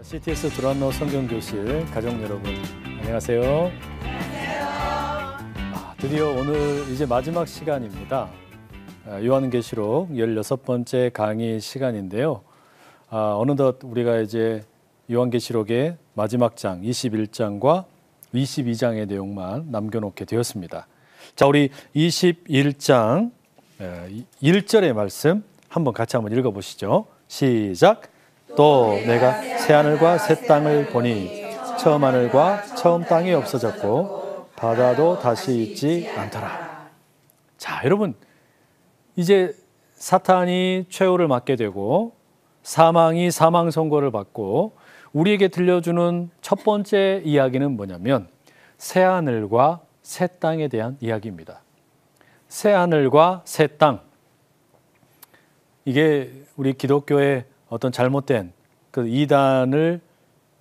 CTS 두란노 성경교실 가족 여러분, 안녕하세요. 안녕하세요. 드디어 오늘 이제 마지막 시간입니다. 요한계시록 16번째 강의 시간인데요. 어느덧 우리가 이제 요한계시록의 마지막 장 21장과 22장의 내용만 남겨놓게 되었습니다. 자, 우리 21장 1절의 말씀 한번 같이 한번 읽어보시죠. 시작. 또 내가 새하늘과 새 땅을 보니 처음 하늘과 처음 땅이 없어졌고 바다도 다시 있지 않더라. 자, 여러분, 이제 사탄이 최후를 맞게 되고 사망이 사망 선고를 받고 우리에게 들려주는 첫 번째 이야기는 뭐냐면 새하늘과 새 땅에 대한 이야기입니다. 새하늘과 새 땅, 이게 우리 기독교의 어떤 잘못된 그 이단을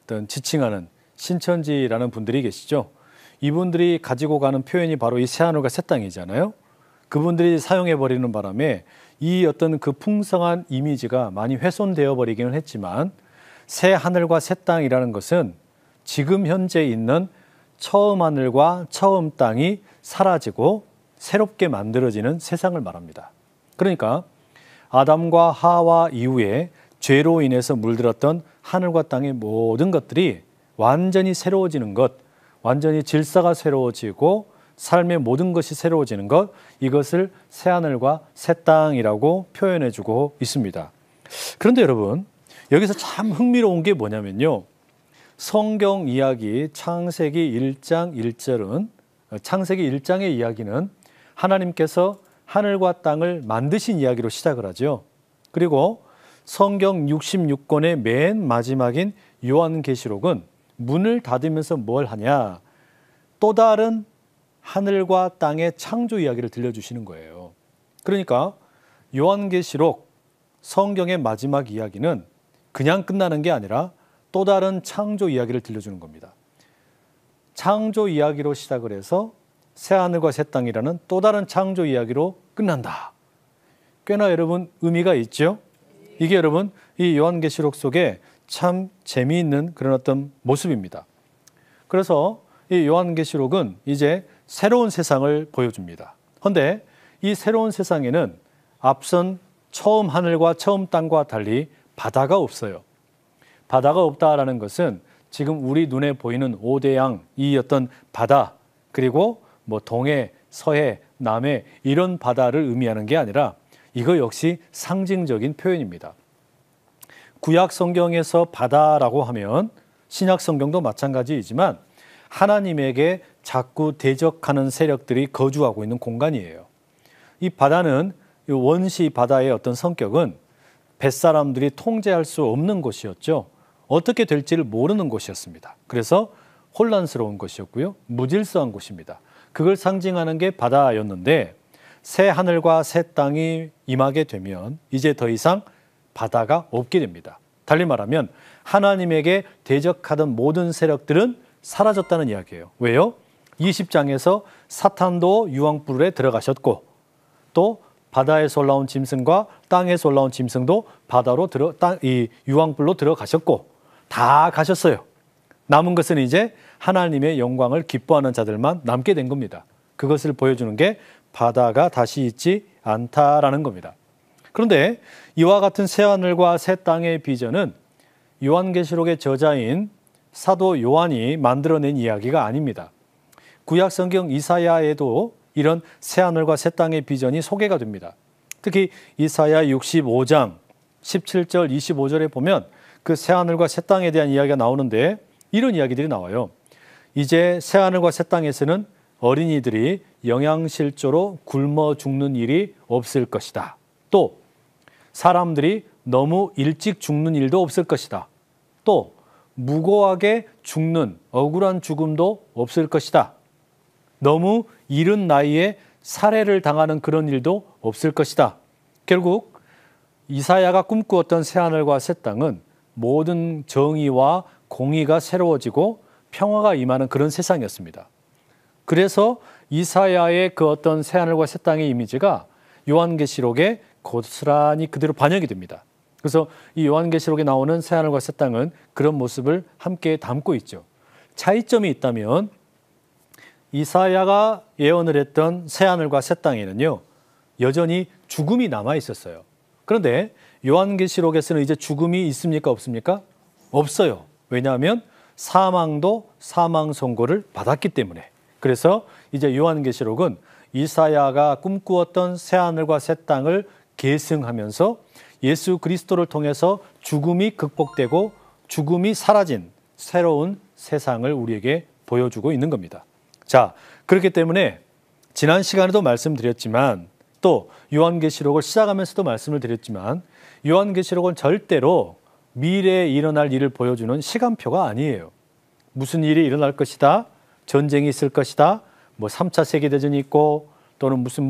어떤 지칭하는 신천지라는 분들이 계시죠. 이분들이 가지고 가는 표현이 바로 이 새하늘과 새 땅이잖아요. 그분들이 사용해 버리는 바람에 이 어떤 그 풍성한 이미지가 많이 훼손되어 버리기는 했지만 새 하늘과 새 땅이라는 것은 지금 현재 있는 처음 하늘과 처음 땅이 사라지고 새롭게 만들어지는 세상을 말합니다. 그러니까 아담과 하와 이후에 죄로 인해서 물들었던 하늘과 땅의 모든 것들이 완전히 새로워지는 것, 완전히 질서가 새로워지고 삶의 모든 것이 새로워지는 것, 이것을 새하늘과 새 땅이라고 표현해주고 있습니다. 그런데 여러분, 여기서 참 흥미로운 게 뭐냐면요, 성경 이야기 창세기 1장 1절은 창세기 1장의 이야기는 하나님께서 하늘과 땅을 만드신 이야기로 시작을 하죠. 그리고 성경 66권의 맨 마지막인 요한계시록은 문을 닫으면서 뭘 하냐? 또 다른 하늘과 땅의 창조 이야기를 들려주시는 거예요. 그러니까 요한계시록 성경의 마지막 이야기는 그냥 끝나는 게 아니라 또 다른 창조 이야기를 들려주는 겁니다. 창조 이야기로 시작을 해서 새하늘과 새 땅이라는 또 다른 창조 이야기로 끝난다. 꽤나 여러분 의미가 있죠? 이게 여러분 이 요한계시록 속에 참 재미있는 그런 어떤 모습입니다. 그래서 이 요한계시록은 이제 새로운 세상을 보여줍니다. 그런데 이 새로운 세상에는 앞선 처음 하늘과 처음 땅과 달리 바다가 없어요. 바다가 없다라는 것은 지금 우리 눈에 보이는 오대양, 이 어떤 바다, 그리고 뭐 동해, 서해, 남해 이런 바다를 의미하는 게 아니라 이거 역시 상징적인 표현입니다. 구약 성경에서 바다라고 하면 신약 성경도 마찬가지이지만 하나님에게 자꾸 대적하는 세력들이 거주하고 있는 공간이에요. 이 바다는 원시 바다의 어떤 성격은 뱃사람들이 통제할 수 없는 곳이었죠. 어떻게 될지를 모르는 곳이었습니다. 그래서 혼란스러운 곳이었고요. 무질서한 곳입니다. 그걸 상징하는 게 바다였는데 새 하늘과 새 땅이 임하게 되면 이제 더 이상 바다가 없게 됩니다. 달리 말하면 하나님에게 대적하던 모든 세력들은 사라졌다는 이야기예요. 왜요? 20장에서 사탄도 유황불에 들어가셨고 또 바다에서 올라온 짐승과 땅에서 올라온 짐승도 바다로 이 유황불로 들어가셨고 다 가셨어요. 남은 것은 이제 하나님의 영광을 기뻐하는 자들만 남게 된 겁니다. 그것을 보여주는 게 바다가 다시 있지 않다라는 겁니다. 그런데 이와 같은 새하늘과 새 땅의 비전은 요한계시록의 저자인 사도 요한이 만들어낸 이야기가 아닙니다. 구약 성경 이사야에도 이런 새하늘과 새 땅의 비전이 소개가 됩니다. 특히 이사야 65장 17절 25절에 보면 그 새하늘과 새 땅에 대한 이야기가 나오는데 이런 이야기들이 나와요. 이제 새하늘과 새 땅에서는 어린이들이 영양실조로 굶어 죽는 일이 없을 것이다. 또 사람들이 너무 일찍 죽는 일도 없을 것이다. 또 무고하게 죽는 억울한 죽음도 없을 것이다. 너무 이른 나이에 살해를 당하는 그런 일도 없을 것이다. 결국 이사야가 꿈꾸었던 새하늘과 새 땅은 모든 정의와 공의가 새로워지고 평화가 임하는 그런 세상이었습니다. 그래서 이사야의 그 어떤 새하늘과 새 땅의 이미지가 요한계시록에 고스란히 그대로 반영이 됩니다. 그래서 이 요한계시록에 나오는 새하늘과 새 땅은 그런 모습을 함께 담고 있죠. 차이점이 있다면 이사야가 예언을 했던 새하늘과 새 땅에는요, 여전히 죽음이 남아 있었어요. 그런데 요한계시록에서는 이제 죽음이 있습니까? 없습니까? 없어요. 왜냐하면 사망도 사망 선고를 받았기 때문에. 그래서 이제 요한계시록은 이사야가 꿈꾸었던 새하늘과 새 땅을 계승하면서 예수 그리스도를 통해서 죽음이 극복되고 죽음이 사라진 새로운 세상을 우리에게 보여주고 있는 겁니다. 자, 그렇기 때문에 지난 시간에도 말씀드렸지만 또 요한계시록을 시작하면서도 말씀을 드렸지만 요한계시록은 절대로 미래에 일어날 일을 보여주는 시간표가 아니에요. 무슨 일이 일어날 것이다, 전쟁이 있을 것이다, 뭐 3차 세계대전이 있고 또는 무슨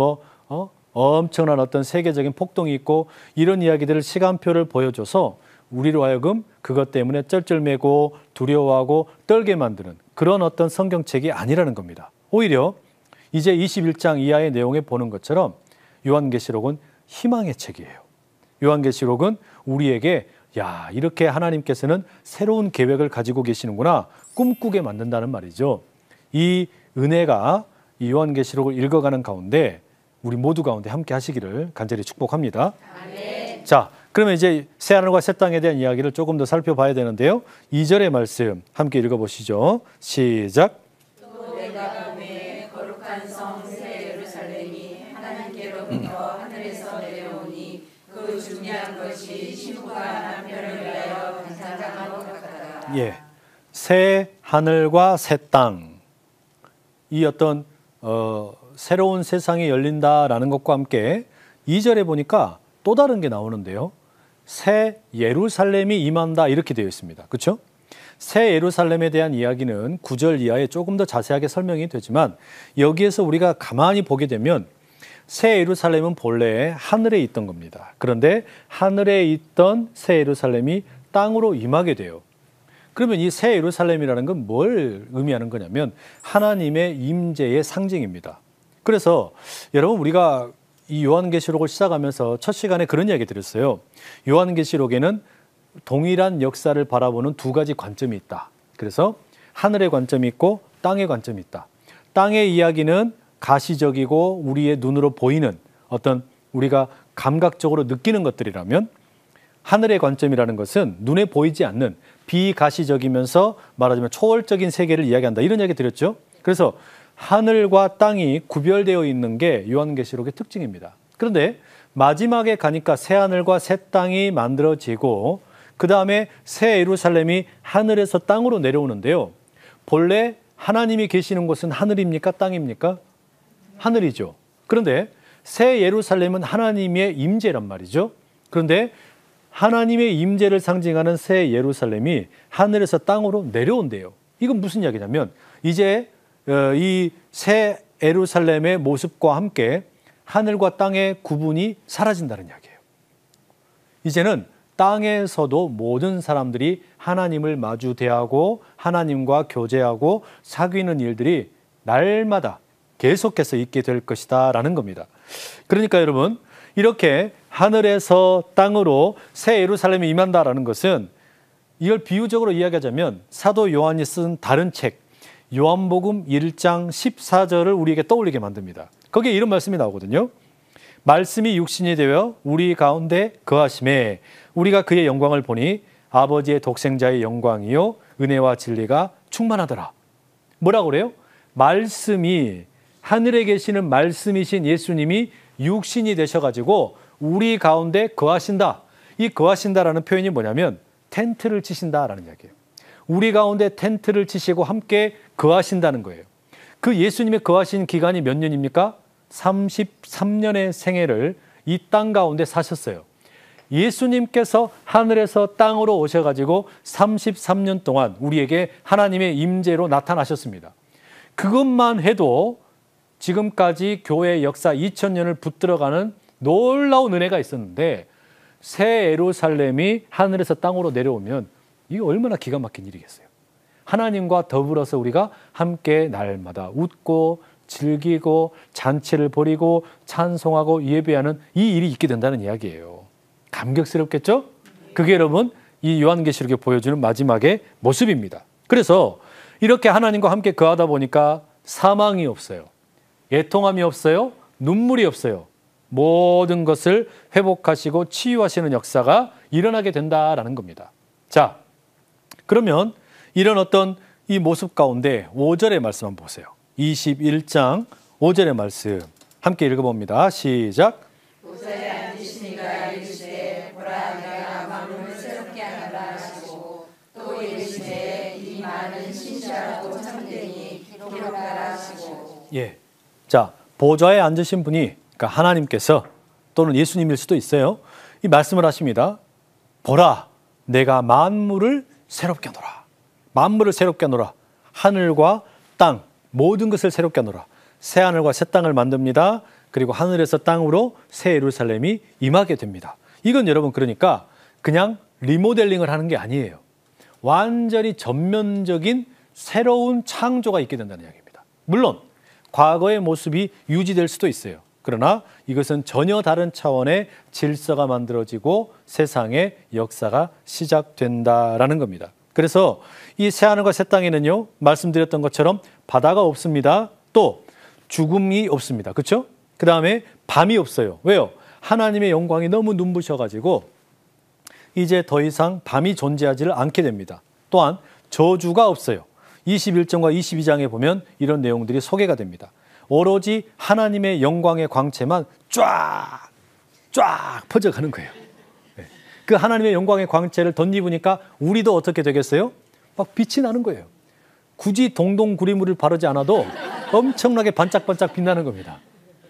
엄청난 어떤 세계적인 폭동이 있고 이런 이야기들을 시간표를 보여줘서 우리로 하여금 그것 때문에 쩔쩔매고 두려워하고 떨게 만드는 그런 어떤 성경책이 아니라는 겁니다. 오히려 이제 21장 이하의 내용에 보는 것처럼 요한계시록은 희망의 책이에요. 요한계시록은 우리에게 야, 이렇게 하나님께서는 새로운 계획을 가지고 계시는구나 꿈꾸게 만든다는 말이죠. 이 은혜가 이 요한계시록을 읽어가는 가운데 우리 모두 가운데 함께 하시기를 간절히 축복합니다. 아멘. 자, 그러면 이제 새하늘과 새 땅에 대한 이야기를 조금 더 살펴봐야 되는데요. 2절의 말씀 함께 읽어보시죠. 시작. 또 내가 보매 거룩한 성 새 예루살렘이 하나님께로부터 하늘에서 내려오니 그 중요한 것이 신부가 남편을 위하여 반찬장한 것 같다. 예, 새 하늘과 새 땅, 이 어떤 새로운 세상이 열린다라는 것과 함께 2절에 보니까 또 다른 게 나오는데요. 새 예루살렘이 임한다 이렇게 되어 있습니다. 그렇죠? 새 예루살렘에 대한 이야기는 9절 이하에 조금 더 자세하게 설명이 되지만 여기에서 우리가 가만히 보게 되면 새 예루살렘은 본래 하늘에 있던 겁니다. 그런데 하늘에 있던 새 예루살렘이 땅으로 임하게 돼요. 그러면 이 새 예루살렘이라는 건 뭘 의미하는 거냐면 하나님의 임재의 상징입니다. 그래서 여러분 우리가 이 요한계시록을 시작하면서 첫 시간에 그런 이야기 드렸어요. 요한계시록에는 동일한 역사를 바라보는 두 가지 관점이 있다. 그래서 하늘의 관점이 있고 땅의 관점이 있다. 땅의 이야기는 가시적이고 우리의 눈으로 보이는 어떤 우리가 감각적으로 느끼는 것들이라면 하늘의 관점이라는 것은 눈에 보이지 않는 비가시적이면서 말하자면 초월적인 세계를 이야기한다. 이런 이야기 드렸죠. 그래서 하늘과 땅이 구별되어 있는 게 요한계시록의 특징입니다. 그런데 마지막에 가니까 새 하늘과 새 땅이 만들어지고 그 다음에 새 예루살렘이 하늘에서 땅으로 내려오는데요. 본래 하나님이 계시는 곳은 하늘입니까? 땅입니까? 하늘이죠. 그런데 새 예루살렘은 하나님의 임재란 말이죠. 그런데 하나님의 임재를 상징하는 새 예루살렘이 하늘에서 땅으로 내려온대요. 이건 무슨 이야기냐면 이제 이 새 예루살렘의 모습과 함께 하늘과 땅의 구분이 사라진다는 이야기예요. 이제는 땅에서도 모든 사람들이 하나님을 마주 대하고 하나님과 교제하고 사귀는 일들이 날마다 계속해서 있게 될 것이다 라는 겁니다. 그러니까 여러분 이렇게 하늘에서 땅으로 새 예루살렘이 임한다라는 것은 이걸 비유적으로 이야기하자면 사도 요한이 쓴 다른 책 요한복음 1장 14절을 우리에게 떠올리게 만듭니다. 거기에 이런 말씀이 나오거든요. 말씀이 육신이 되어 우리 가운데 거하심에 우리가 그의 영광을 보니 아버지의 독생자의 영광이요 은혜와 진리가 충만하더라. 뭐라고 그래요? 말씀이 하늘에 계시는 말씀이신 예수님이 육신이 되셔가지고 우리 가운데 거하신다. 이 거하신다라는 표현이 뭐냐면 텐트를 치신다라는 이야기예요. 우리 가운데 텐트를 치시고 함께 거하신다는 거예요. 그 예수님의 거하신 기간이 몇 년입니까? 33년의 생애를 이 땅 가운데 사셨어요. 예수님께서 하늘에서 땅으로 오셔가지고 33년 동안 우리에게 하나님의 임재로 나타나셨습니다. 그것만 해도 지금까지 교회의 역사 2000년을 붙들어가는 놀라운 은혜가 있었는데 새 예루살렘이 하늘에서 땅으로 내려오면 이게 얼마나 기가 막힌 일이겠어요. 하나님과 더불어서 우리가 함께 날마다 웃고 즐기고 잔치를 벌이고 찬송하고 예배하는 이 일이 있게 된다는 이야기예요. 감격스럽겠죠? 그게 여러분 이 요한계시록에 보여주는 마지막의 모습입니다. 그래서 이렇게 하나님과 함께 거하다 보니까 사망이 없어요. 애통함이 없어요. 눈물이 없어요. 모든 것을 회복하시고 치유하시는 역사가 일어나게 된다라는 겁니다. 자, 그러면 이런 어떤 이 모습 가운데 5절의 말씀 한번 보세요. 21장 5절의 말씀 함께 읽어봅니다. 시작. 보좌에 앉으시니가 이르시되 보라 내가 만물을 새롭게 하노라 하시고 또 이르시되 이 말은 신실하고 참되니 기록하라 하시고. 예. 자, 보좌에 앉으신 분이 그러니까 하나님께서 또는 예수님일 수도 있어요. 이 말씀을 하십니다. 보라 내가 만물을 새롭게 하노라. 만물을 새롭게 하노라. 하늘과 땅 모든 것을 새롭게 하노라. 새 하늘과 새 땅을 만듭니다. 그리고 하늘에서 땅으로 새 예루살렘이 임하게 됩니다. 이건 여러분 그러니까 그냥 리모델링을 하는 게 아니에요. 완전히 전면적인 새로운 창조가 있게 된다는 이야기입니다. 물론 과거의 모습이 유지될 수도 있어요. 그러나 이것은 전혀 다른 차원의 질서가 만들어지고 세상의 역사가 시작된다라는 겁니다. 그래서 이 새하늘과 새 땅에는요, 말씀드렸던 것처럼 바다가 없습니다. 또 죽음이 없습니다. 그렇죠? 그 다음에 밤이 없어요. 왜요? 하나님의 영광이 너무 눈부셔가지고 이제 더 이상 밤이 존재하지를 않게 됩니다. 또한 저주가 없어요. 21장과 22장에 보면 이런 내용들이 소개가 됩니다. 오로지 하나님의 영광의 광채만 쫙 퍼져가는 거예요. 그 하나님의 영광의 광채를 덧입으니까 우리도 어떻게 되겠어요? 막 빛이 나는 거예요. 굳이 동동구리물을 바르지 않아도 엄청나게 반짝반짝 빛나는 겁니다.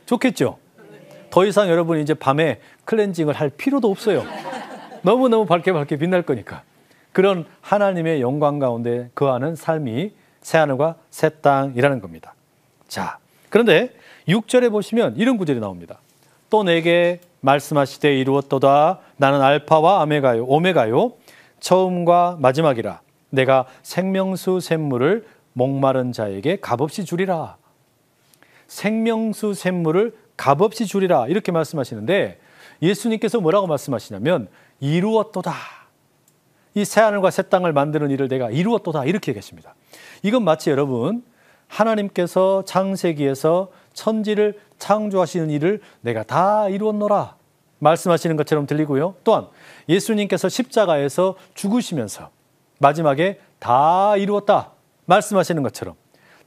좋겠죠? 더 이상 여러분 이제 밤에 클렌징을 할 필요도 없어요. 너무너무 밝게 빛날 거니까. 그런 하나님의 영광 가운데 거하는 삶이 새하늘과 새 땅이라는 겁니다. 자, 그런데 6절에 보시면 이런 구절이 나옵니다. 또 내게 말씀하시되 이루었도다. 나는 알파와 오메가요. 처음과 마지막이라. 내가 생명수 샘물을 목마른 자에게 값없이 주리라. 생명수 샘물을 값없이 주리라. 이렇게 말씀하시는데 예수님께서 뭐라고 말씀하시냐면 이루었도다. 이 새하늘과 새 땅을 만드는 일을 내가 이루었도다. 이렇게 얘기하십니다. 이건 마치 여러분 하나님께서 창세기에서 천지를 창조하시는 일을 내가 다 이루었노라 말씀하시는 것처럼 들리고요. 또한 예수님께서 십자가에서 죽으시면서 마지막에 다 이루었다 말씀하시는 것처럼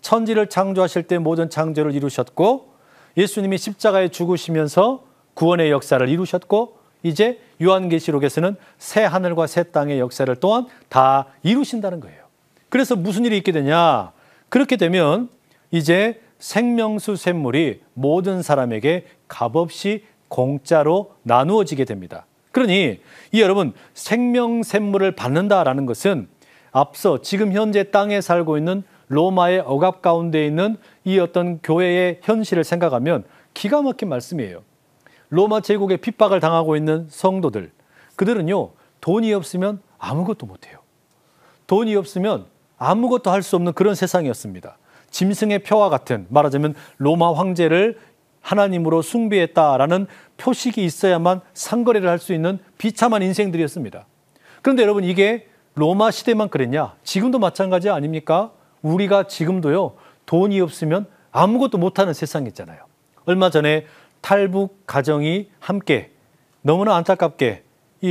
천지를 창조하실 때 모든 창조를 이루셨고 예수님이 십자가에 죽으시면서 구원의 역사를 이루셨고 이제 요한계시록에서는 새 하늘과 새 땅의 역사를 또한 다 이루신다는 거예요. 그래서 무슨 일이 있게 되냐? 그렇게 되면 이제 생명수 샘물이 모든 사람에게 값없이 공짜로 나누어지게 됩니다. 그러니 이 여러분 생명 샘물을 받는다라는 것은 앞서 지금 현재 땅에 살고 있는 로마의 억압 가운데 있는 이 어떤 교회의 현실을 생각하면 기가 막힌 말씀이에요. 로마 제국의 핍박을 당하고 있는 성도들, 그들은요 돈이 없으면 아무것도 못해요. 돈이 없으면 아무것도 할 수 없는 그런 세상이었습니다. 짐승의 표와 같은, 말하자면 로마 황제를 하나님으로 숭배했다라는 표식이 있어야만 상거래를 할 수 있는 비참한 인생들이었습니다. 그런데 여러분 이게 로마 시대만 그랬냐? 지금도 마찬가지 아닙니까? 우리가 지금도요 돈이 없으면 아무것도 못하는 세상이 있잖아요. 얼마 전에 탈북 가정이 함께 너무나 안타깝게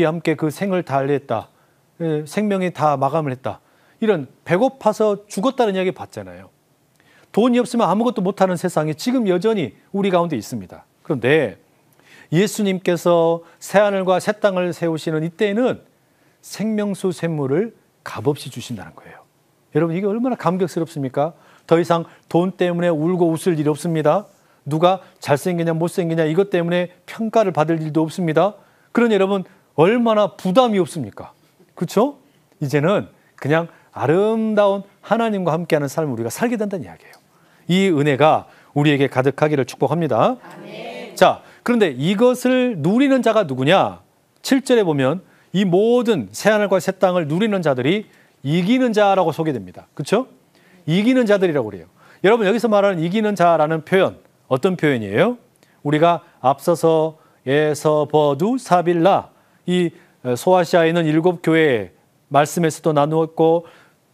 함께 그 생을 달리했다. 생명이 다 마감을 했다. 이런 배고파서 죽었다는 이야기 봤잖아요. 돈이 없으면 아무것도 못하는 세상이 지금 여전히 우리 가운데 있습니다. 그런데 예수님께서 새하늘과 새 땅을 세우시는 이때에는 생명수 샘물을 값없이 주신다는 거예요. 여러분 이게 얼마나 감격스럽습니까? 더 이상 돈 때문에 울고 웃을 일이 없습니다. 누가 잘생기냐 못생기냐 이것 때문에 평가를 받을 일도 없습니다. 그러니 여러분 얼마나 부담이 없습니까? 그렇죠? 이제는 그냥 아름다운 하나님과 함께하는 삶을 우리가 살게 된다는 이야기예요. 이 은혜가 우리에게 가득하기를 축복합니다. 아멘. 자, 그런데 이것을 누리는 자가 누구냐? 7절에 보면 이 모든 새하늘과 새 땅을 누리는 자들이 이기는 자라고 소개됩니다. 그렇죠? 이기는 자들이라고 그래요. 여러분 여기서 말하는 이기는 자라는 표현 어떤 표현이에요? 우리가 앞서서 에서버두 사빌라 이 소아시아에 있는 7교회 말씀에서도 나누었고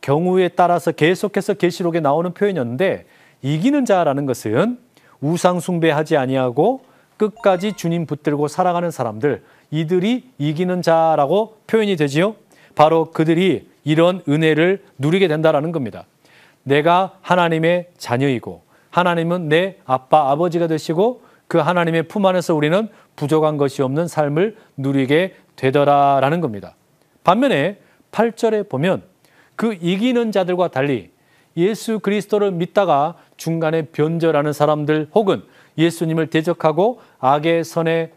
경우에 따라서 계속해서 계시록에 나오는 표현이었는데, 이기는 자라는 것은 우상 숭배하지 아니하고 끝까지 주님 붙들고 살아가는 사람들, 이들이 이기는 자라고 표현이 되지요. 바로 그들이 이런 은혜를 누리게 된다라는 겁니다. 내가 하나님의 자녀이고 하나님은 내 아빠, 아버지가 되시고 그 하나님의 품 안에서 우리는 부족한 것이 없는 삶을 누리게 되더라라는 겁니다. 반면에 8절에 보면 그 이기는 자들과 달리 예수 그리스도를 믿다가 중간에 변절하는 사람들, 혹은 예수님을 대적하고 악의 손에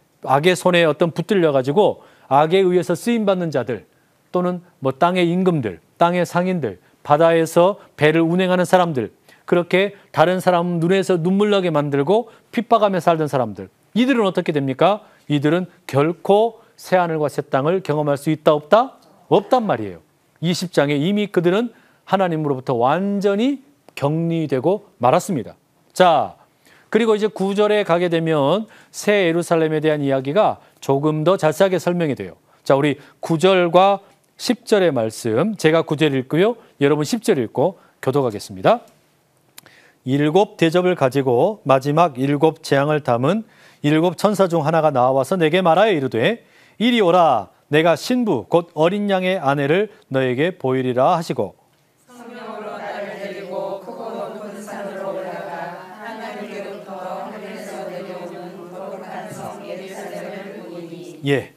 어떤 붙들려 가지고 악에 의해서 쓰임 받는 자들, 또는 뭐 땅의 임금들, 땅의 상인들, 바다에서 배를 운행하는 사람들, 그렇게 다른 사람 눈에서 눈물 나게 만들고 핍박하며 살던 사람들, 이들은 어떻게 됩니까? 이들은 결코 새하늘과 새 땅을 경험할 수 있다 없다? 없단 말이에요. 20장에 이미 그들은 하나님으로부터 완전히 격리되고 말았습니다. 자, 그리고 이제 9절에 가게 되면 새 예루살렘에 대한 이야기가 조금 더 자세하게 설명이 돼요. 자, 우리 9절과 10절의 말씀, 제가 9절 읽고요, 여러분 10절 읽고 교독하겠습니다. 7 대접을 가지고 마지막 7 재앙을 담은 7 천사 중 하나가 나와서 내게 말하여 이르되, 이리 오라, 내가 신부 곧 어린 양의 아내를 너에게 보이리라 하시고, 성령으로 나를 데리고 크고 높은 산으로 올라가 하나님께로부터 하늘에서 내려오는 거룩한 성 예루살렘을 보이니. 예,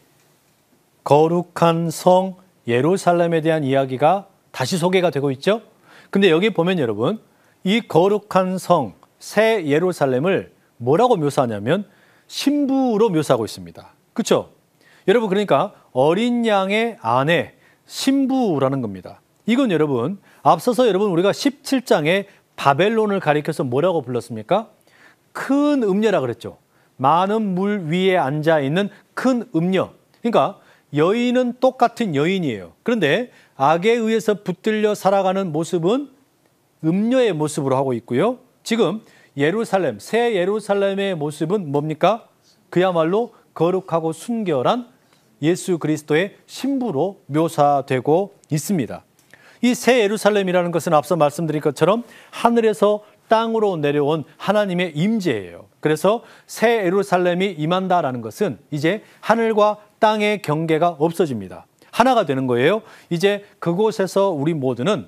거룩한 성 예루살렘에 대한 이야기가 다시 소개가 되고 있죠. 근데 여기 보면 여러분, 이 거룩한 성 새 예루살렘을 뭐라고 묘사하냐면 신부로 묘사하고 있습니다. 그렇죠? 여러분, 그러니까 어린 양의 아내, 신부라는 겁니다. 이건 여러분, 앞서서 여러분 우리가 17장에 바벨론을 가리켜서 뭐라고 불렀습니까? 큰 음녀라 그랬죠. 많은 물 위에 앉아있는 큰 음녀. 그러니까 여인은 똑같은 여인이에요. 그런데 악에 의해서 붙들려 살아가는 모습은 음녀의 모습으로 하고 있고요. 지금 예루살렘, 새 예루살렘의 모습은 뭡니까? 그야말로 거룩하고 순결한 예수 그리스도의 신부로 묘사되고 있습니다. 이 새 예루살렘이라는 것은 앞서 말씀드린 것처럼 하늘에서 땅으로 내려온 하나님의 임재예요. 그래서 새 예루살렘이 임한다라는 것은 이제 하늘과 땅의 경계가 없어집니다. 하나가 되는 거예요. 이제 그곳에서 우리 모두는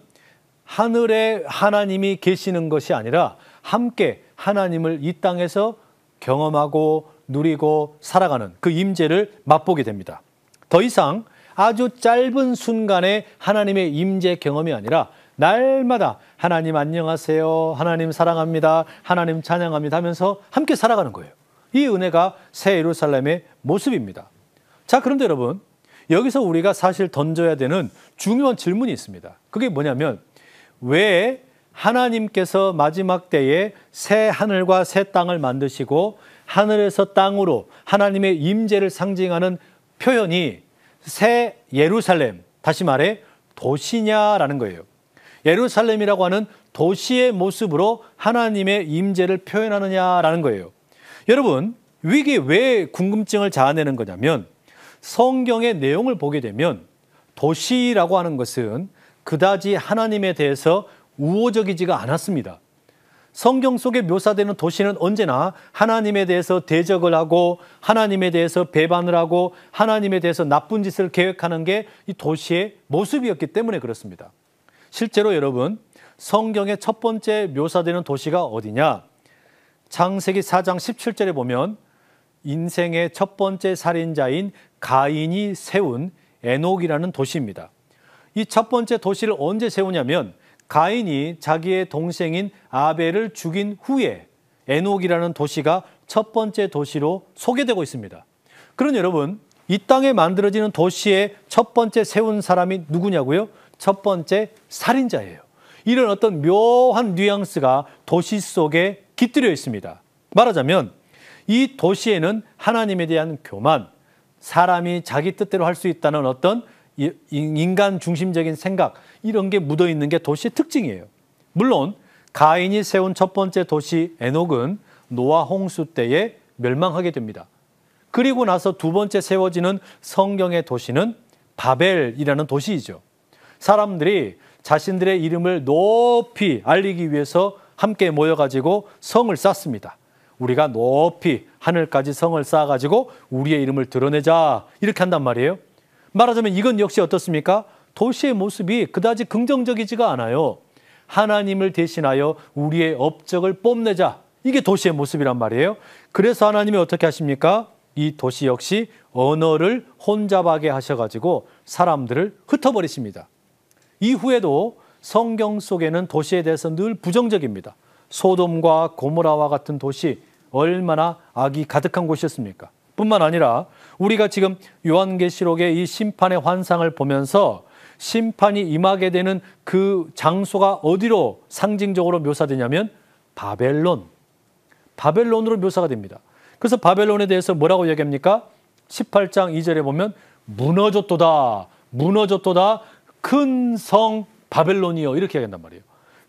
하늘에 하나님이 계시는 것이 아니라 함께 하나님을 이 땅에서 경험하고 누리고 살아가는 그 임재를 맛보게 됩니다. 더 이상 아주 짧은 순간에 하나님의 임재 경험이 아니라 날마다 하나님 안녕하세요, 하나님 사랑합니다, 하나님 찬양합니다 하면서 함께 살아가는 거예요. 이 은혜가 새 예루살렘의 모습입니다. 자, 그런데 여러분, 여기서 우리가 사실 던져야 되는 중요한 질문이 있습니다. 그게 뭐냐면, 왜 하나님께서 마지막 때에 새 하늘과 새 땅을 만드시고 하늘에서 땅으로 하나님의 임재를 상징하는 표현이 새 예루살렘, 다시 말해 도시냐라는 거예요. 예루살렘이라고 하는 도시의 모습으로 하나님의 임재를 표현하느냐라는 거예요. 여러분, 이게 왜 궁금증을 자아내는 거냐면, 성경의 내용을 보게 되면 도시라고 하는 것은 그다지 하나님에 대해서 우호적이지가 않았습니다. 성경 속에 묘사되는 도시는 언제나 하나님에 대해서 대적을 하고 하나님에 대해서 배반을 하고 하나님에 대해서 나쁜 짓을 계획하는 게 이 도시의 모습이었기 때문에 그렇습니다. 실제로 여러분, 성경의 첫 번째 묘사되는 도시가 어디냐? 창세기 4장 17절에 보면 인생의 첫 번째 살인자인 가인이 세운 에녹이라는 도시입니다. 이 첫 번째 도시를 언제 세우냐면 가인이 자기의 동생인 아벨을 죽인 후에 에녹이라는 도시가 첫 번째 도시로 소개되고 있습니다. 그럼 여러분, 이 땅에 만들어지는 도시의 첫 번째 세운 사람이 누구냐고요? 첫 번째 살인자예요. 이런 어떤 묘한 뉘앙스가 도시 속에 깃들여 있습니다. 말하자면 이 도시에는 하나님에 대한 교만, 사람이 자기 뜻대로 할 수 있다는 어떤 인간 중심적인 생각, 이런 게 묻어 있는 게 도시의 특징이에요. 물론 가인이 세운 첫 번째 도시 에녹은 노아 홍수 때에 멸망하게 됩니다. 그리고 나서 두 번째 세워지는 성경의 도시는 바벨이라는 도시이죠. 사람들이 자신들의 이름을 높이 알리기 위해서 함께 모여가지고 성을 쌓습니다. 우리가 높이 하늘까지 성을 쌓아가지고 우리의 이름을 드러내자, 이렇게 한단 말이에요. 말하자면 이건 역시 어떻습니까? 도시의 모습이 그다지 긍정적이지가 않아요. 하나님을 대신하여 우리의 업적을 뽐내자, 이게 도시의 모습이란 말이에요. 그래서 하나님이 어떻게 하십니까? 이 도시 역시 언어를 혼잡하게 하셔가지고 사람들을 흩어버리십니다. 이후에도 성경 속에는 도시에 대해서 늘 부정적입니다. 소돔과 고모라와 같은 도시, 얼마나 악이 가득한 곳이었습니까? 뿐만 아니라 우리가 지금 요한계시록의 이 심판의 환상을 보면서 심판이 임하게 되는 그 장소가 어디로 상징적으로 묘사되냐면 바벨론으로 묘사가 됩니다. 그래서 바벨론에 대해서 뭐라고 얘기합니까? 18장 2절에 보면 무너졌도다, 무너졌도다, 큰 성 바벨론이요, 이렇게 얘기한단 말이에요.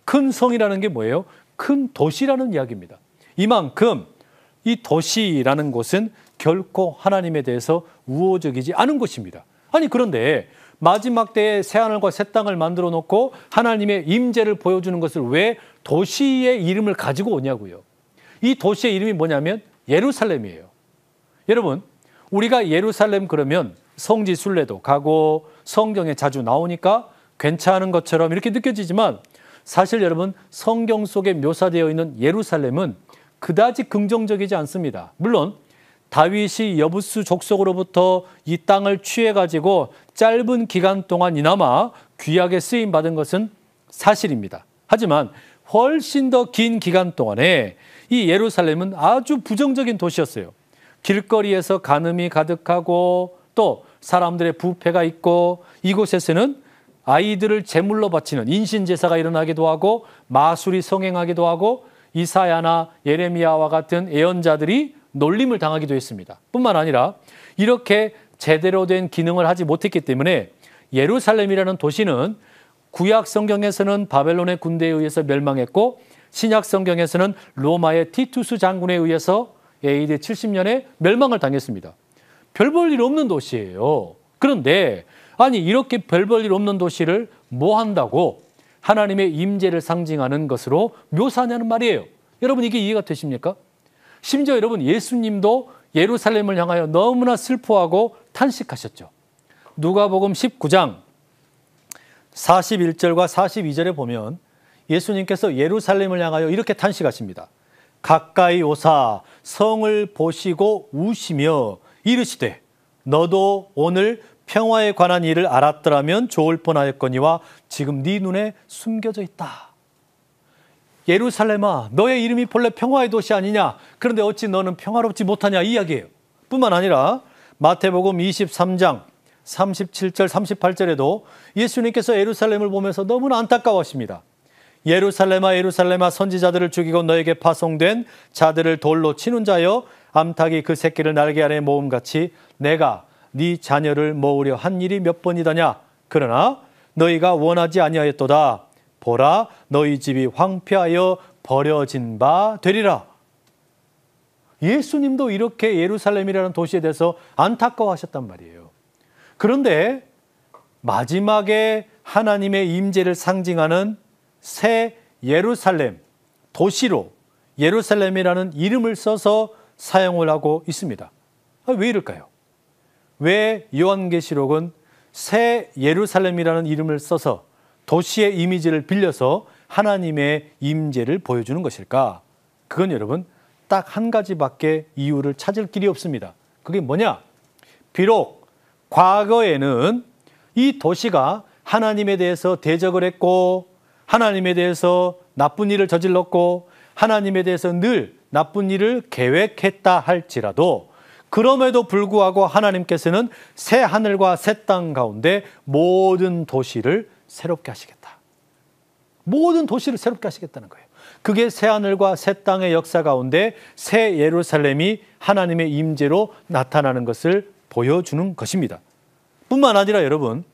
큰 성이라는 게 뭐예요? 큰 도시라는 이야기입니다. 이만큼 이 도시라는 곳은 결코 하나님에 대해서 우호적이지 않은 곳입니다. 아니, 그런데 마지막 때에 새하늘과 새 땅을 만들어 놓고 하나님의 임재를 보여주는 것을 왜 도시의 이름을 가지고 오냐고요. 이 도시의 이름이 뭐냐면 예루살렘이에요. 여러분, 우리가 예루살렘 그러면 성지 순례도 가고 성경에 자주 나오니까 괜찮은 것처럼 이렇게 느껴지지만, 사실 여러분, 성경 속에 묘사되어 있는 예루살렘은 그다지 긍정적이지 않습니다. 물론 다윗이 여부스 족속으로부터 이 땅을 취해가지고 짧은 기간 동안이나마 귀하게 쓰임받은 것은 사실입니다. 하지만 훨씬 더 긴 기간 동안에 이 예루살렘은 아주 부정적인 도시였어요. 길거리에서 간음이 가득하고 또 사람들의 부패가 있고, 이곳에서는 아이들을 제물로 바치는 인신제사가 일어나기도 하고 마술이 성행하기도 하고 이사야나 예레미야와 같은 예언자들이 놀림을 당하기도 했습니다. 뿐만 아니라 이렇게 제대로 된 기능을 하지 못했기 때문에 예루살렘이라는 도시는 구약 성경에서는 바벨론의 군대에 의해서 멸망했고, 신약 성경에서는 로마의 티투스 장군에 의해서 AD 70년에 멸망을 당했습니다. 별 볼 일 없는 도시예요. 그런데 아니, 이렇게 별 볼 일 없는 도시를 뭐 한다고 하나님의 임재를 상징하는 것으로 묘사하냐는 말이에요. 여러분, 이게 이해가 되십니까? 심지어 여러분, 예수님도 예루살렘을 향하여 너무나 슬퍼하고 탄식하셨죠. 누가복음 19장 41절과 42절에 보면 예수님께서 예루살렘을 향하여 이렇게 탄식하십니다. 가까이 오사 성을 보시고 우시며 이르시되 너도 오늘 평화에 관한 일을 알았더라면 좋을 뻔하였거니와 지금 네 눈에 숨겨져 있다. 예루살렘아, 너의 이름이 본래 평화의 도시 아니냐? 그런데 어찌 너는 평화롭지 못하냐? 이 이야기예요. 뿐만 아니라 마태복음 23장 37절 38절에도 예수님께서 예루살렘을 보면서 너무나 안타까워하십니다. 예루살렘아 예루살렘아, 선지자들을 죽이고 너에게 파송된 자들을 돌로 치는 자여, 암탉이 그 새끼를 날개 아래 모음같이 내가 네 자녀를 모으려 한 일이 몇 번이더냐? 그러나 너희가 원하지 아니하였도다. 보라, 너희 집이 황폐하여 버려진 바 되리라. 예수님도 이렇게 예루살렘이라는 도시에 대해서 안타까워하셨단 말이에요. 그런데 마지막에 하나님의 임재를 상징하는 새 예루살렘, 도시로 예루살렘이라는 이름을 써서 사용을 하고 있습니다. 왜 이럴까요? 왜 요한계시록은 새 예루살렘이라는 이름을 써서 도시의 이미지를 빌려서 하나님의 임재를 보여주는 것일까? 그건 여러분, 딱 한 가지밖에 이유를 찾을 길이 없습니다. 그게 뭐냐? 비록 과거에는 이 도시가 하나님에 대해서 대적을 했고, 하나님에 대해서 나쁜 일을 저질렀고, 하나님에 대해서 늘 나쁜 일을 계획했다 할지라도, 그럼에도 불구하고 하나님께서는 새 하늘과 새 땅 가운데 모든 도시를 새롭게 하시겠다. 모든 도시를 새롭게 하시겠다는 거예요. 그게 새 하늘과 새 땅의 역사 가운데 새 예루살렘이 하나님의 임재로 나타나는 것을 보여주는 것입니다. 뿐만 아니라 여러분,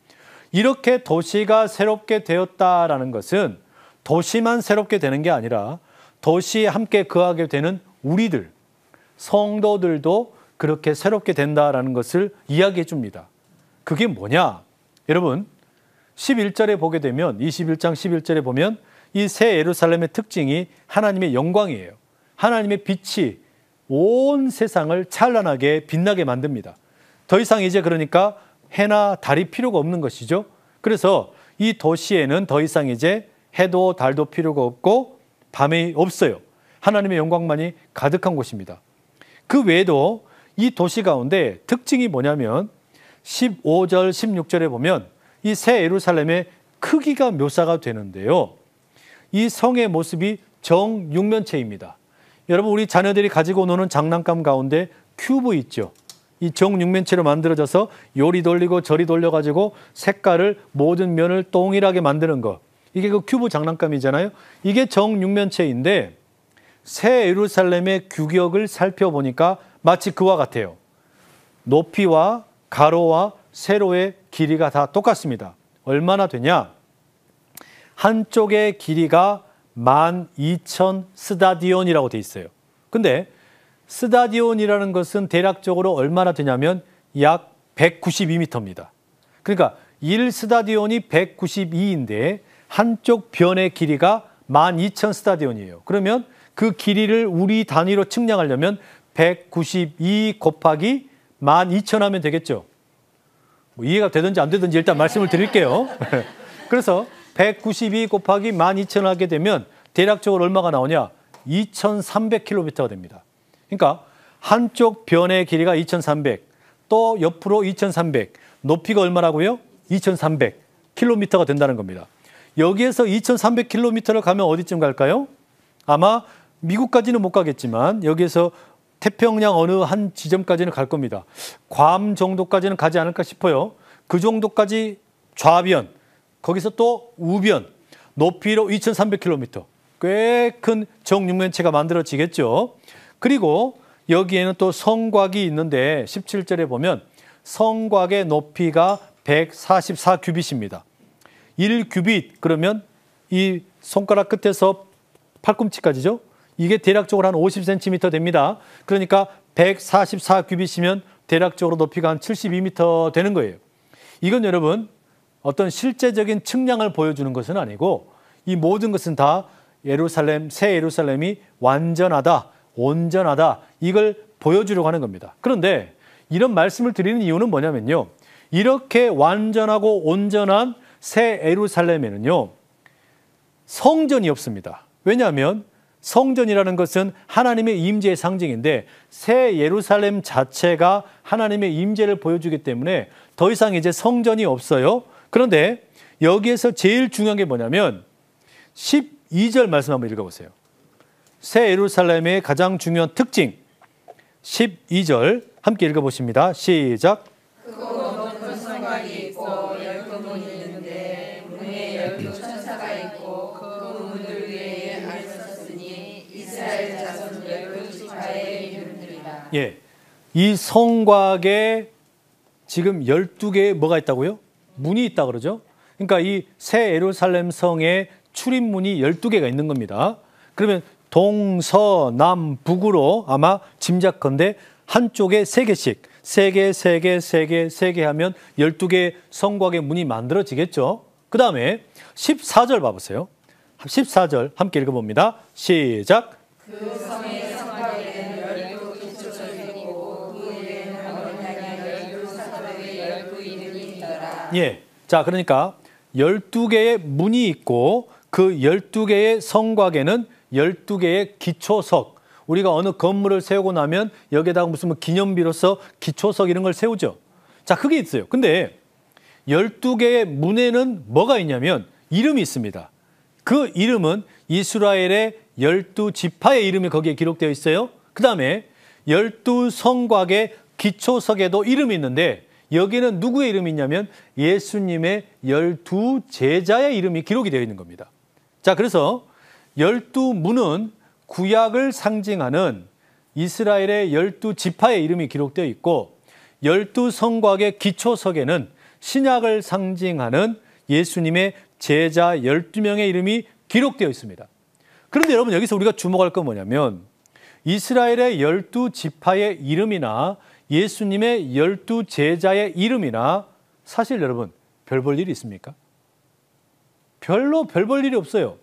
이렇게 도시가 새롭게 되었다라는 것은 도시만 새롭게 되는 게 아니라 도시에 함께 거하게 되는 우리들, 성도들도 그렇게 새롭게 된다라는 것을 이야기해 줍니다. 그게 뭐냐? 여러분 11절에 보게 되면 21장 11절에 보면 이 새 예루살렘의 특징이 하나님의 영광이에요. 하나님의 빛이 온 세상을 찬란하게 빛나게 만듭니다. 더 이상 이제 그러니까 해나 달이 필요가 없는 것이죠. 그래서 이 도시에는 더 이상 이제 해도 달도 필요가 없고 밤이 없어요. 하나님의 영광만이 가득한 곳입니다. 그 외에도 이 도시 가운데 특징이 뭐냐면 15절, 16절에 보면 이 새 예루살렘의 크기가 묘사가 되는데요. 이 성의 모습이 정육면체입니다. 여러분 우리 자녀들이 가지고 노는 장난감 가운데 큐브 있죠. 이 정육면체로 만들어져서 요리 돌리고 저리 돌려가지고 색깔을 모든 면을 동일하게 만드는 거. 이게 그 큐브 장난감이잖아요. 이게 정육면체인데 새 예루살렘의 규격을 살펴보니까 마치 그와 같아요. 높이와 가로와 세로의 길이가 다 똑같습니다. 얼마나 되냐? 한쪽의 길이가 12,000 스다디온이라고 돼 있어요. 근데 스다디온이라는 것은 대략적으로 얼마나 되냐면 약 192m입니다. 그러니까 1스다디온이 192인데 한쪽 변의 길이가 12,000 스다디온이에요. 그러면 그 길이를 우리 단위로 측량하려면 192 곱하기 12,000 하면 되겠죠. 뭐 이해가 되든지 안 되든지 일단 말씀을 드릴게요. 그래서 192 곱하기 12,000 하게 되면 대략적으로 얼마가 나오냐? 2,300km가 됩니다. 그러니까 한쪽 변의 길이가 2,300, 또 옆으로 2,300, 높이가 얼마라고요? 2,300km가 된다는 겁니다. 여기에서 2,300km를 가면 어디쯤 갈까요? 아마 미국까지는 못 가겠지만 여기에서 태평양 어느 한 지점까지는 갈 겁니다. 괌 정도까지는 가지 않을까 싶어요. 그 정도까지 좌변, 거기서 또 우변, 높이로 2,300km. 꽤 큰 정육면체가 만들어지겠죠. 그리고 여기에는 또 성곽이 있는데 17절에 보면 성곽의 높이가 144규빗입니다. 1규빗 그러면 이 손가락 끝에서 팔꿈치까지죠. 이게 대략적으로 한 50cm 됩니다. 그러니까 144규빗이면 대략적으로 높이가 한 72m 되는 거예요. 이건 여러분 어떤 실제적인 측량을 보여주는 것은 아니고 이 모든 것은 다 예루살렘, 새 예루살렘이 완전하다, 온전하다 이걸 보여주려고 하는 겁니다. 그런데 이런 말씀을 드리는 이유는 뭐냐면요. 이렇게 완전하고 온전한 새 예루살렘에는요. 성전이 없습니다. 왜냐하면 성전이라는 것은 하나님의 임재의 상징인데 새 예루살렘 자체가 하나님의 임재를 보여주기 때문에 더 이상 이제 성전이 없어요. 그런데 여기에서 제일 중요한 게 뭐냐면 12절 말씀 한번 읽어보세요. 새 예루살렘의 가장 중요한 특징 12절 함께 읽어보십니다. 시작. 크고 높은 성곽이 있고 12문이 있는데 문에 12천사가 있고 그 문들 위에 알이 섰으니 이스라엘 자손 12지파의 이름들이다. 예, 이 성곽에 지금 12개의 뭐가 있다고요? 문이 있다 그러죠. 그러니까 이 새 예루살렘 성에 출입문이 12개가 있는 겁니다. 그러면 동서남북으로 아마 짐작컨대 한쪽에 3개씩 3개 하면 12개의 성곽의 문이 만들어지겠죠. 그 다음에 14절 봐보세요. 14절 함께 읽어봅니다. 시작. 그 성의 성곽에는 12기초석이 있고 그 위에는 어린양의 12사도의 12이름이 있더라. 예, 자 그러니까 12개의 문이 있고 그 12개의 성곽에는 12개의 기초석. 우리가 어느 건물을 세우고 나면 여기에다가 무슨 뭐 기념비로서 기초석 이런 걸 세우죠. 자, 그게 있어요. 근데 12개의 문에는 뭐가 있냐면 이름이 있습니다. 그 이름은 이스라엘의 12지파의 이름이 거기에 기록되어 있어요. 그 다음에 12성곽의 기초석에도 이름이 있는데 여기는 누구의 이름이 있냐면 예수님의 12제자의 이름이 기록이 되어 있는 겁니다. 자, 그래서 12문은 구약을 상징하는 이스라엘의 12지파의 이름이 기록되어 있고 12성곽의 기초석에는 신약을 상징하는 예수님의 제자 12명의 이름이 기록되어 있습니다. 그런데 여러분 여기서 우리가 주목할 건 뭐냐면 이스라엘의 12지파의 이름이나 예수님의 12 제자의 이름이나 사실 여러분 별 볼 일이 있습니까? 별로 별 볼 일이 없어요.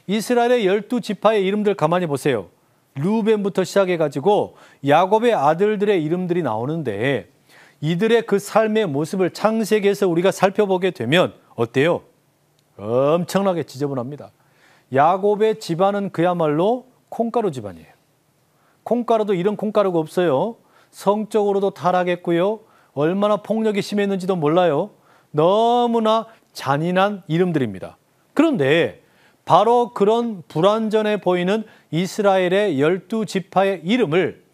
이스라엘의 12 지파의 이름들 가만히 보세요. 루벤부터 시작해가지고 야곱의 아들들의 이름들이 나오는데 이들의 그 삶의 모습을 창세기에서 우리가 살펴보게 되면 어때요? 엄청나게 지저분합니다. 야곱의 집안은 그야말로 콩가루 집안이에요. 콩가루도 이런 콩가루가 없어요. 성적으로도 타락했고요. 얼마나 폭력이 심했는지도 몰라요. 너무나 잔인한 이름들입니다. 그런데 바로 그런 불완전해 보이는 이스라엘의 12 지파의 이름을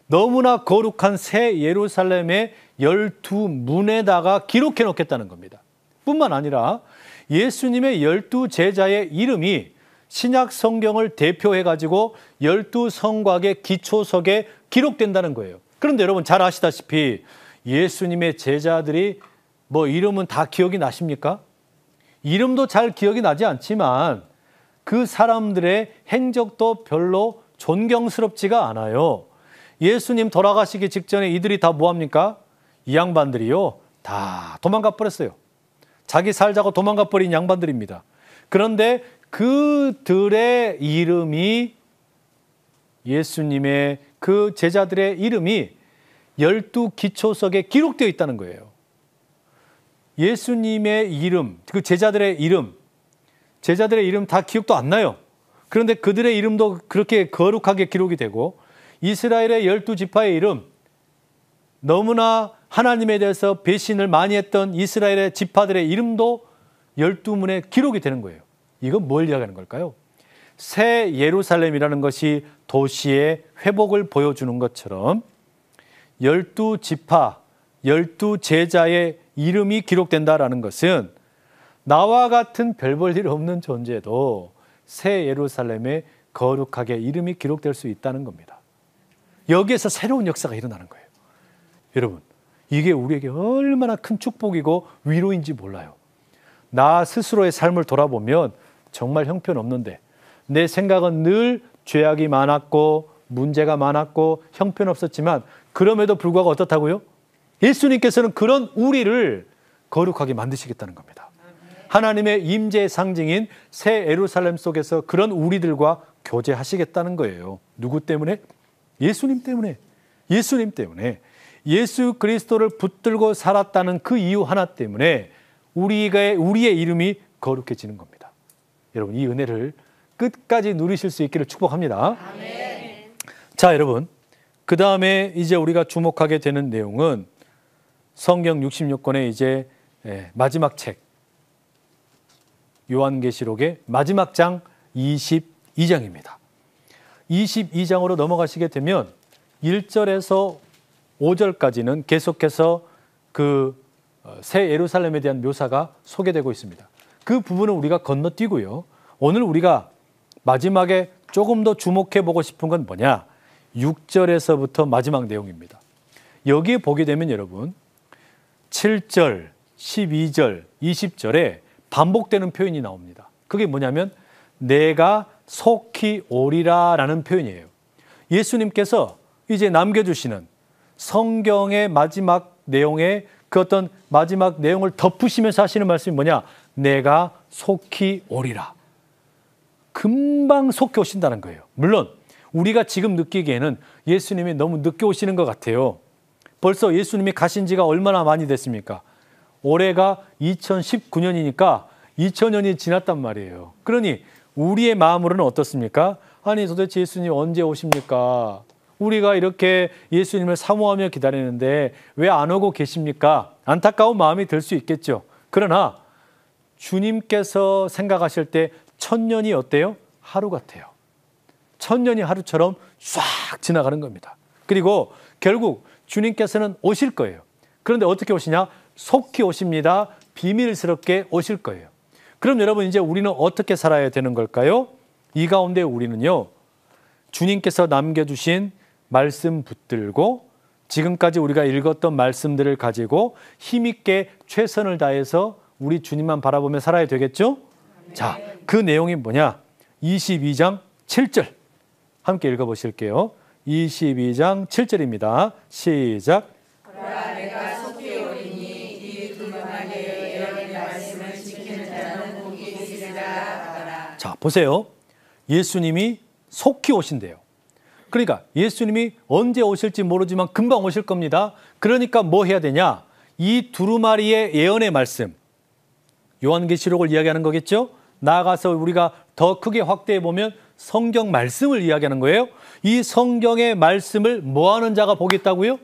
너무나 거룩한 새 예루살렘의 12문에다가 기록해 놓겠다는 겁니다. 뿐만 아니라 예수님의 12 제자의 이름이 신약 성경을 대표해 가지고 12성곽의 기초석에 기록된다는 거예요. 그런데 여러분 잘 아시다시피 예수님의 제자들이 뭐 이름은 다 기억이 나십니까? 이름도 잘 기억이 나지 않지만 그 사람들의 행적도 별로 존경스럽지가 않아요. 예수님 돌아가시기 직전에 이들이 다 뭐합니까? 이 양반들이요. 다 도망가 버렸어요. 자기 살자고 도망가 버린 양반들입니다. 그런데 그들의 이름이 예수님의 그 제자들의 이름이 12 기초석에 기록되어 있다는 거예요. 예수님의 이름, 그 제자들의 이름 다 기억도 안 나요. 그런데 그들의 이름도 그렇게 거룩하게 기록이 되고 이스라엘의 12 지파의 이름, 너무나 하나님에 대해서 배신을 많이 했던 이스라엘의 지파들의 이름도 12문에 기록이 되는 거예요. 이건 뭘 이야기하는 걸까요? 새 예루살렘이라는 것이 도시의 회복을 보여주는 것처럼 12 지파, 12 제자의 이름이 기록된다라는 것은 나와 같은 별 볼 일 없는 존재도 새 예루살렘에 거룩하게 이름이 기록될 수 있다는 겁니다. 여기에서 새로운 역사가 일어나는 거예요. 여러분, 이게 우리에게 얼마나 큰 축복이고 위로인지 몰라요. 나 스스로의 삶을 돌아보면 정말 형편없는데 내 생각은 늘 죄악이 많았고 문제가 많았고 형편없었지만 그럼에도 불구하고 어떻다고요? 예수님께서는 그런 우리를 거룩하게 만드시겠다는 겁니다. 하나님의 임재의 상징인 새 예루살렘 속에서 그런 우리들과 교제하시겠다는 거예요. 누구 때문에? 예수님 때문에. 예수님 때문에. 예수 그리스도를 붙들고 살았다는 그 이유 하나 때문에 우리의 이름이 거룩해지는 겁니다. 여러분, 이 은혜를 끝까지 누리실 수 있기를 축복합니다. 아멘. 자, 여러분, 그 다음에 이제 우리가 주목하게 되는 내용은 성경 66권의 이제 마지막 책 요한계시록의 마지막 장 22장입니다. 22장으로 넘어가시게 되면 1절에서 5절까지는 계속해서 그 새 예루살렘에 대한 묘사가 소개되고 있습니다. 그 부분은 우리가 건너뛰고요. 오늘 우리가 마지막에 조금 더 주목해 보고 싶은 건 뭐냐? 6절에서부터 마지막 내용입니다. 여기에 보게 되면 여러분 7절, 12절, 20절에 반복되는 표현이 나옵니다. 그게 뭐냐면 내가 속히 오리라 라는 표현이에요. 예수님께서 이제 남겨주시는 성경의 마지막 내용에 그 어떤 마지막 내용을 덮으시면서 하시는 말씀이 뭐냐? 내가 속히 오리라. 금방 속히 오신다는 거예요. 물론 우리가 지금 느끼기에는 예수님이 너무 늦게 오시는 것 같아요. 벌써 예수님이 가신 지가 얼마나 많이 됐습니까? 올해가 2019년이니까 2000년이 지났단 말이에요. 그러니 우리의 마음으로는 어떻습니까? 아니 도대체 예수님 언제 오십니까? 우리가 이렇게 예수님을 사모하며 기다리는데 왜 안 오고 계십니까? 안타까운 마음이 들 수 있겠죠. 그러나 주님께서 생각하실 때 1000년이 어때요? 하루 같아요. 1000년이 하루처럼 싹 지나가는 겁니다. 그리고 결국 주님께서는 오실 거예요. 그런데 어떻게 오시냐? 속히 오십니다. 비밀스럽게 오실 거예요. 그럼 여러분 이제 우리는 어떻게 살아야 되는 걸까요? 이 가운데 우리는요, 주님께서 남겨주신 말씀 붙들고 지금까지 우리가 읽었던 말씀들을 가지고 힘있게 최선을 다해서 우리 주님만 바라보며 살아야 되겠죠? 자, 그 내용이 뭐냐? 22장 7절 함께 읽어보실게요. 22장 7절입니다. 시작. 자, 보세요. 예수님이 속히 오신대요. 그러니까 예수님이 언제 오실지 모르지만 금방 오실 겁니다. 그러니까 뭐 해야 되냐? 이 두루마리의 예언의 말씀, 요한계시록을 이야기하는 거겠죠? 나아가서 우리가 더 크게 확대해 보면 성경 말씀을 이야기하는 거예요. 이 성경의 말씀을 뭐 하는 자가 복이 있다고요?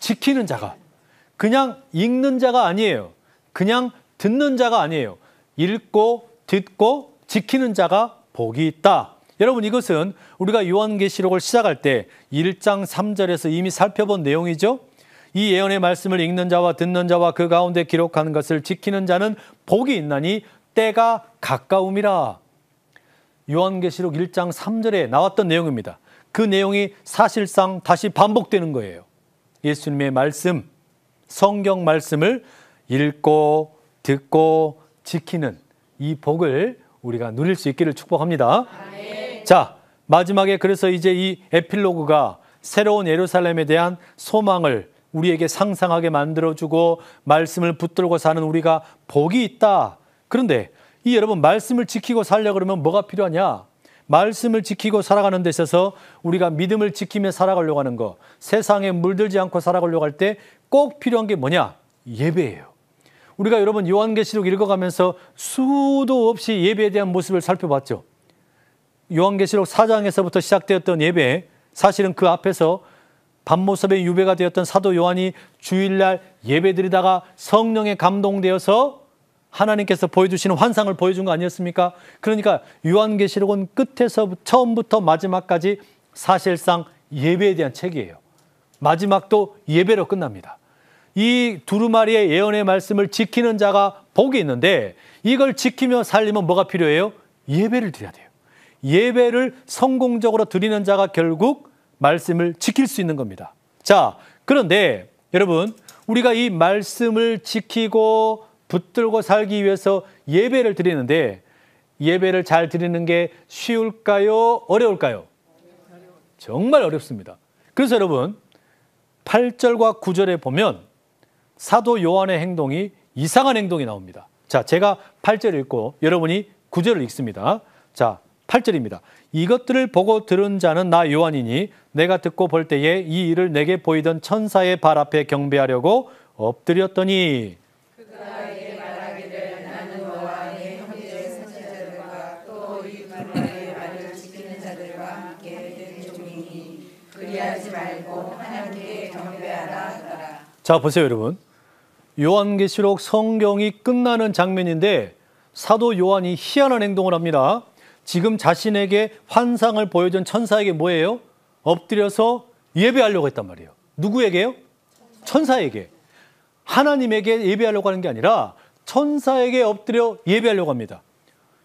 지키는 자가. 그냥 읽는 자가 아니에요. 그냥 듣는 자가 아니에요. 읽고 듣고 지키는 자가 복이 있다. 여러분, 이것은 우리가 요한계시록을 시작할 때 1장 3절에서 이미 살펴본 내용이죠. 이 예언의 말씀을 읽는 자와 듣는 자와 그 가운데 기록하는 것을 지키는 자는 복이 있나니 때가 가까움이라. 요한계시록 1장 3절에 나왔던 내용입니다. 그 내용이 사실상 다시 반복되는 거예요. 예수님의 말씀, 성경 말씀을 읽고 듣고 지키는 이 복을 우리가 누릴 수 있기를 축복합니다. 자, 마지막에 그래서 이제 이 에필로그가 새로운 예루살렘에 대한 소망을 우리에게 상상하게 만들어주고 말씀을 붙들고 사는 우리가 복이 있다. 그런데 이 여러분, 말씀을 지키고 살려고 그러면 뭐가 필요하냐? 말씀을 지키고 살아가는 데 있어서 우리가 믿음을 지키며 살아가려고 하는 거, 세상에 물들지 않고 살아가려고 할 때 꼭 필요한 게 뭐냐? 예배예요. 우리가 여러분 요한계시록 읽어가면서 수도 없이 예배에 대한 모습을 살펴봤죠. 요한계시록 4장에서부터 시작되었던 예배, 사실은 그 앞에서 밤모습의 유배가 되었던 사도 요한이 주일날 예배드리다가 성령에 감동되어서 하나님께서 보여주시는 환상을 보여준 거 아니었습니까? 그러니까 요한계시록은 끝에서 처음부터 마지막까지 사실상 예배에 대한 책이에요. 마지막도 예배로 끝납니다. 이 두루마리의 예언의 말씀을 지키는 자가 복이 있는데 이걸 지키며 살리면 뭐가 필요해요? 예배를 드려야 돼요. 예배를 성공적으로 드리는 자가 결국 말씀을 지킬 수 있는 겁니다. 자, 그런데 여러분, 우리가 이 말씀을 지키고 붙들고 살기 위해서 예배를 드리는데 예배를 잘 드리는 게 쉬울까요? 어려울까요? 정말 어렵습니다. 그래서 여러분, 8절과 9절에 보면 사도 요한의 행동이 이상한 행동이 나옵니다. 자, 제가 8절 읽고 여러분이 9절을 읽습니다. 자, 8절입니다. 이것들을 보고 들은 자는 나 요한이니 내가 듣고 볼 때에 이 일을 내게 보이던 천사의 발 앞에 경배하려고 엎드렸더니 그가 이에 말하기를 나는 너와 네 형제 선지자들과 또 이 두루마리의 말을 지키는 자들과 함께 된 종이니 그리하지 말고 하나님께 경배하라 하더라. 자, 보세요 여러분. 요한계시록 성경이 끝나는 장면인데 사도 요한이 희한한 행동을 합니다. 지금 자신에게 환상을 보여준 천사에게 뭐예요? 엎드려서 예배하려고 했단 말이에요. 누구에게요? 천사에게. 하나님에게 예배하려고 하는 게 아니라 천사에게 엎드려 예배하려고 합니다.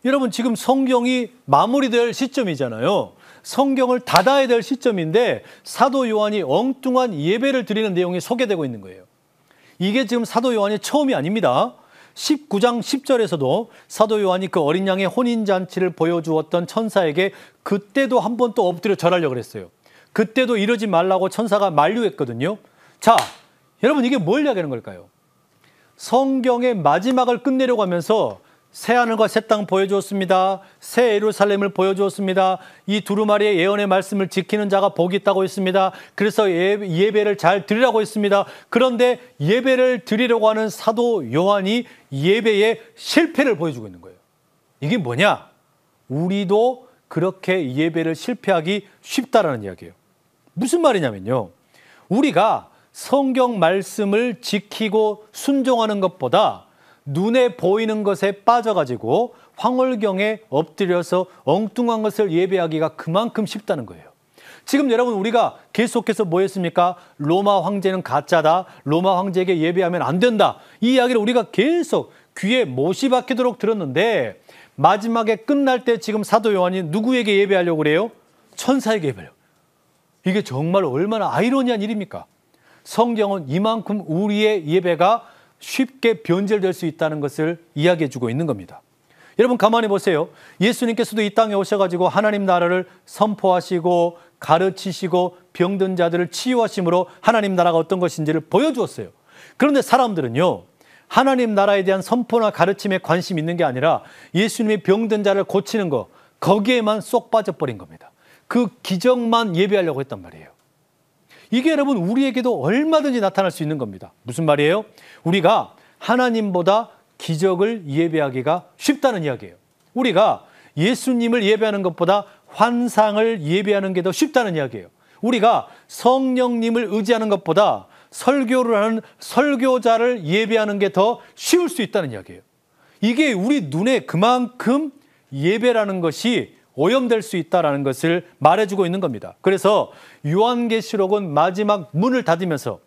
여러분, 지금 성경이 마무리될 시점이잖아요. 성경을 닫아야 될 시점인데 사도 요한이 엉뚱한 예배를 드리는 내용이 소개되고 있는 거예요. 이게 지금 사도 요한이 처음이 아닙니다. 19장 10절에서도 사도 요한이 그 어린 양의 혼인잔치를 보여주었던 천사에게 그때도 한 번 또 엎드려 절하려고 그랬어요. 그때도 이러지 말라고 천사가 만류했거든요. 자, 여러분, 이게 뭘 이야기하는 걸까요? 성경의 마지막을 끝내려고 하면서 새하늘과 새 땅 보여주었습니다. 새 예루살렘을 보여주었습니다. 이 두루마리의 예언의 말씀을 지키는 자가 복이 있다고 했습니다. 그래서 예배를 잘 드리라고 했습니다. 그런데 예배를 드리려고 하는 사도 요한이 예배의 실패를 보여주고 있는 거예요. 이게 뭐냐? 우리도 그렇게 예배를 실패하기 쉽다라는 이야기예요. 무슨 말이냐면요, 우리가 성경 말씀을 지키고 순종하는 것보다 눈에 보이는 것에 빠져가지고 황홀경에 엎드려서 엉뚱한 것을 예배하기가 그만큼 쉽다는 거예요. 지금 여러분, 우리가 계속해서 뭐 했습니까? 로마 황제는 가짜다. 로마 황제에게 예배하면 안 된다. 이 이야기를 우리가 계속 귀에 못이 박히도록 들었는데 마지막에 끝날 때 지금 사도 요한이 누구에게 예배하려고 그래요? 천사에게 예배하려고. 이게 정말 얼마나 아이러니한 일입니까? 성경은 이만큼 우리의 예배가 쉽게 변절될 수 있다는 것을 이야기해 주고 있는 겁니다. 여러분, 가만히 보세요. 예수님께서도 이 땅에 오셔가지고 하나님 나라를 선포하시고 가르치시고 병든 자들을 치유하심으로 하나님 나라가 어떤 것인지를 보여주었어요. 그런데 사람들은요, 하나님 나라에 대한 선포나 가르침에 관심이 있는 게 아니라 예수님이 병든 자를 고치는 거, 거기에만 쏙 빠져버린 겁니다. 그 기적만 예배하려고 했단 말이에요. 이게 여러분 우리에게도 얼마든지 나타날 수 있는 겁니다. 무슨 말이에요? 우리가 하나님보다 기적을 예배하기가 쉽다는 이야기예요. 우리가 예수님을 예배하는 것보다 환상을 예배하는 게 더 쉽다는 이야기예요. 우리가 성령님을 의지하는 것보다 설교를 하는 설교자를 예배하는 게 더 쉬울 수 있다는 이야기예요. 이게 우리 눈에 그만큼 예배라는 것이 오염될 수 있다는 것을 말해주고 있는 겁니다. 그래서 요한계시록은 마지막 문을 닫으면서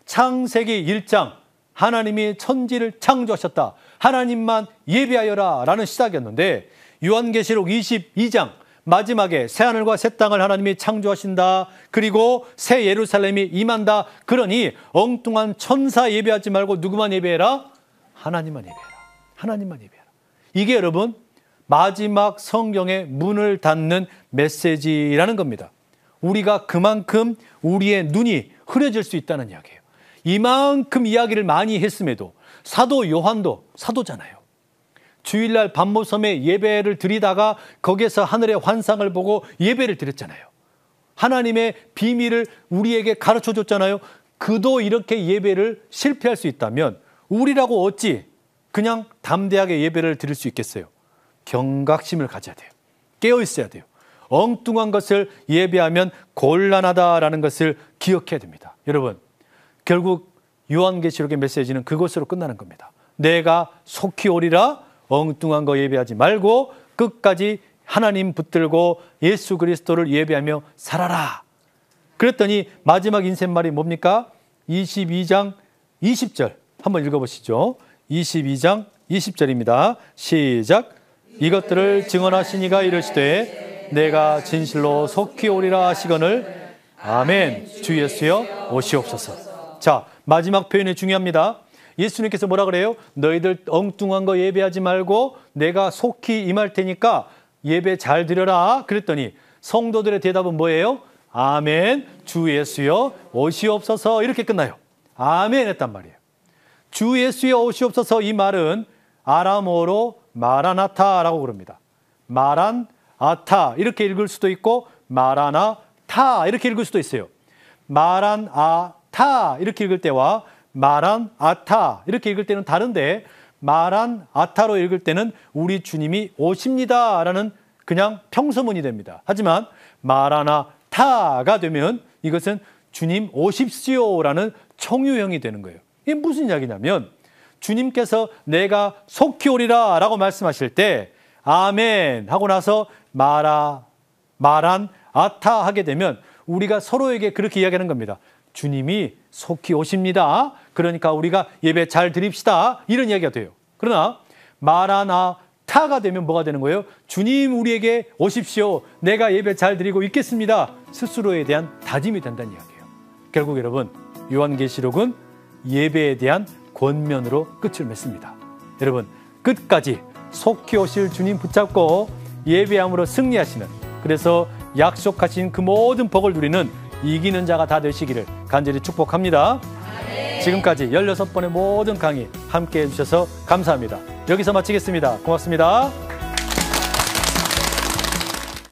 창세기 1장 하나님이 천지를 창조하셨다. 하나님만 예배하여라 라는 시작이었는데 요한계시록 22장 마지막에 새하늘과 새 땅을 하나님이 창조하신다. 그리고 새 예루살렘이 임한다. 그러니 엉뚱한 천사 예배하지 말고 누구만 예배해라? 하나님만 예배해라. 하나님만 예배해라. 이게 여러분 마지막 성경의 문을 닫는 메시지라는 겁니다. 우리가 그만큼 우리의 눈이 흐려질 수 있다는 이야기예요. 이만큼 이야기를 많이 했음에도 사도 요한도 사도잖아요. 주일날 밤모섬에 예배를 드리다가 거기에서 하늘의 환상을 보고 예배를 드렸잖아요. 하나님의 비밀을 우리에게 가르쳐 줬잖아요. 그도 이렇게 예배를 실패할 수 있다면 우리라고 어찌 그냥 담대하게 예배를 드릴 수 있겠어요? 경각심을 가져야 돼요. 깨어 있어야 돼요. 엉뚱한 것을 예배하면 곤란하다라는 것을 기억해야 됩니다. 여러분, 결국 요한계시록의 메시지는 그것으로 끝나는 겁니다. 내가 속히 오리라. 엉뚱한 거 예배하지 말고 끝까지 하나님 붙들고 예수 그리스도를 예배하며 살아라. 그랬더니 마지막 인셋말이 뭡니까? 22장 20절 한번 읽어보시죠. 22장 20절입니다. 시작. 이것들을 증언하시니가 이르시되 내가 진실로 속히 오리라 하시거늘 아멘. 주 예수여 오시옵소서. 자, 마지막 표현이 중요합니다. 예수님께서 뭐라 그래요? 너희들 엉뚱한 거 예배하지 말고 내가 속히 임할 테니까 예배 잘 드려라. 그랬더니 성도들의 대답은 뭐예요? 아멘. 주 예수여 오시옵소서. 이렇게 끝나요. 아멘 했단 말이에요. 주 예수여 오시옵소서. 이 말은 아람어로 마라나타라고 그럽니다. 마란아타 이렇게 읽을 수도 있고 마라나타 이렇게 읽을 수도 있어요. 마란아타 이렇게 읽을 때와 마란아타 이렇게 읽을 때는 다른데 마란아타로 읽을 때는 우리 주님이 오십니다라는 그냥 평서문이 됩니다. 하지만 마라나타가 되면 이것은 주님 오십시오라는 청유형이 되는 거예요. 이게 무슨 이야기냐면 주님께서 내가 속히 오리라 라고 말씀하실 때 아멘 하고 나서 마란아타 하게 되면 우리가 서로에게 그렇게 이야기하는 겁니다. 주님이 속히 오십니다. 그러니까 우리가 예배 잘 드립시다. 이런 이야기가 돼요. 그러나 마라나타가 되면 뭐가 되는 거예요? 주님 우리에게 오십시오. 내가 예배 잘 드리고 있겠습니다. 스스로에 대한 다짐이 된다는 이야기예요. 결국 여러분 요한계시록은 예배에 대한 권면으로 끝을 맺습니다. 여러분 끝까지 속히 오실 주님 붙잡고 예배함으로 승리하시는 그래서 약속하신 그 모든 복을 누리는 이기는 자가 다 되시기를 간절히 축복합니다. 지금까지 16번의 모든 강의 함께해 주셔서 감사합니다. 여기서 마치겠습니다. 고맙습니다.